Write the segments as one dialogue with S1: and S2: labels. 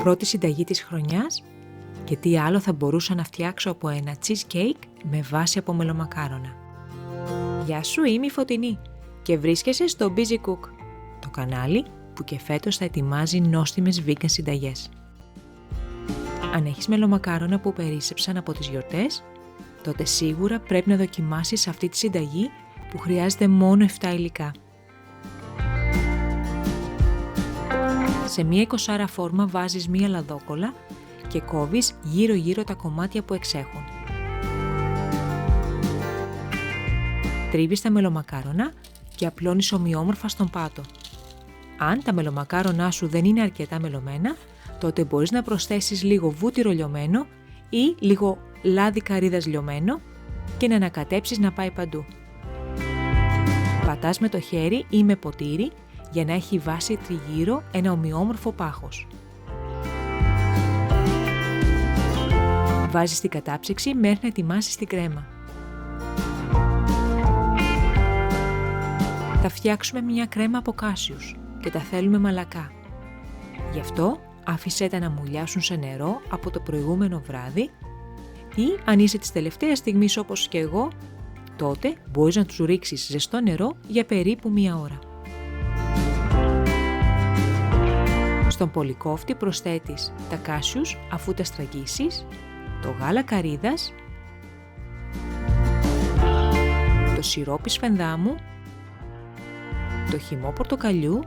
S1: Πρώτη συνταγή της χρονιάς και τι άλλο θα μπορούσα να φτιάξω από ένα cheesecake με βάση από μελομακάρονα. Γεια σου, είμαι η Φωτεινή και βρίσκεσαι στο Busy Cook, το κανάλι που και φέτος θα ετοιμάζει νόστιμες vegan συνταγές. Αν έχεις μελομακάρονα που περίσσεψαν από τις γιορτές, τότε σίγουρα πρέπει να δοκιμάσεις αυτή τη συνταγή που χρειάζεται μόνο 7 υλικά. Σε μία 20 φόρμα βάζεις μία λαδόκολλα και κόβεις γύρω-γύρω τα κομμάτια που εξέχουν. Τρίβεις τα μελομακάρονα και απλώνεις ομοιόμορφα στον πάτο. Αν τα μελομακάρονά σου δεν είναι αρκετά μελωμένα, τότε μπορείς να προσθέσεις λίγο βούτυρο λιωμένο ή λίγο λάδι καρύδας λιωμένο και να ανακατέψεις να πάει παντού. Πατάς με το χέρι ή με ποτήρι για να έχει βάση τριγύρω ένα ομοιόμορφο πάχος. Βάζεις την κατάψυξη μέχρι να ετοιμάσεις την κρέμα. Θα φτιάξουμε μια κρέμα από κάσιους και τα θέλουμε μαλακά. Γι' αυτό άφησέ τα να μουλιάσουν σε νερό από το προηγούμενο βράδυ ή αν είσαι της τελευταίας στιγμής όπως και εγώ, τότε μπορείς να τους ρίξεις ζεστό νερό για περίπου 1 ώρα. Στον πολυκόφτη προσθέτεις τα κάσιους αφού τα στραγγίσεις, το γάλα καρύδας, το σιρόπι σφενδάμου, το χυμό πορτοκαλιού,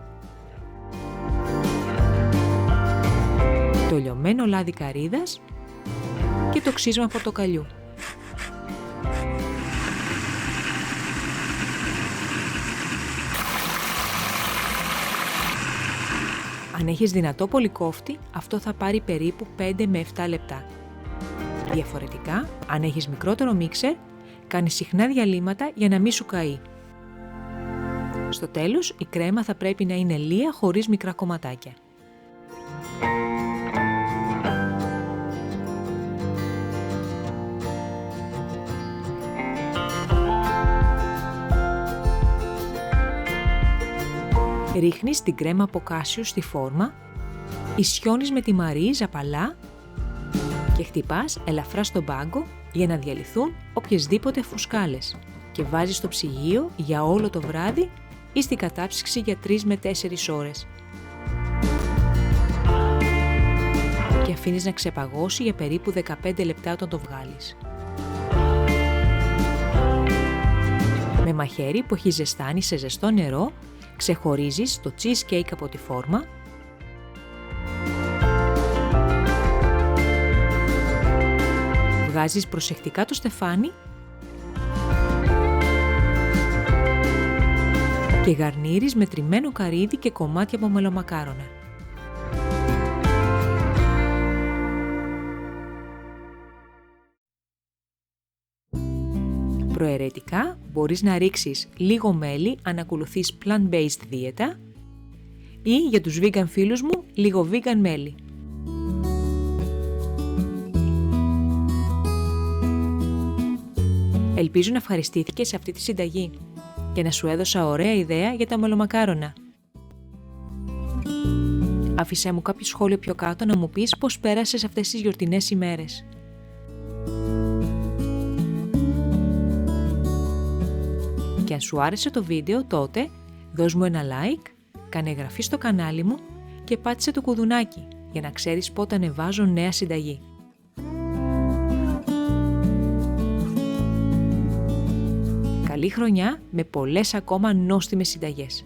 S1: το λιωμένο λάδι καρύδας και το ξύσμα πορτοκαλιού. Αν έχεις δυνατό πολυκόφτη, αυτό θα πάρει περίπου 5 με 7 λεπτά. Διαφορετικά, αν έχεις μικρότερο μίξερ, κάνεις συχνά διαλύματα για να μην σου καεί. Στο τέλος, η κρέμα θα πρέπει να είναι λία χωρίς μικρά κομματάκια. Ρίχνεις την κρέμα από κάσιους στη φόρμα, ισιώνεις με τιμαρί ζαπαλά και χτυπάς ελαφρά στον πάγκο για να διαλυθούν οποιασδήποτε φουσκάλες και βάζεις στο ψυγείο για όλο το βράδυ ή στην κατάψυξη για 3 με 4 ώρες. Και αφήνεις να ξεπαγώσει για περίπου 15 λεπτά όταν το βγάλεις. Με μαχαίρι που έχει ζεστάνει σε ζεστό νερό, ξεχωρίζεις το cheesecake από τη φόρμα, βγάζεις προσεκτικά το στεφάνι και γαρνίρεις με τριμμένο καρύδι και κομμάτια από μελομακάρονα. Προαιρετικά μπορείς να ρίξεις λίγο μέλι αν ακολουθείς plant-based δίαιτα ή για τους vegan φίλους μου λίγο vegan μέλι. Ελπίζω να ευχαριστήθηκες σε αυτή τη συνταγή και να σου έδωσα ωραία ιδέα για τα μελομακάρονα. Άφησέ μου κάποιο σχόλιο πιο κάτω να μου πεις πώς πέρασες αυτές τις γιορτινές ημέρες. Και αν σου άρεσε το βίντεο, τότε δώσ' μου ένα like, κάνε εγγραφή στο κανάλι μου και πάτησε το κουδουνάκι για να ξέρεις πότε ανεβάζω νέα συνταγή. Καλή χρονιά με πολλές ακόμα νόστιμες συνταγές.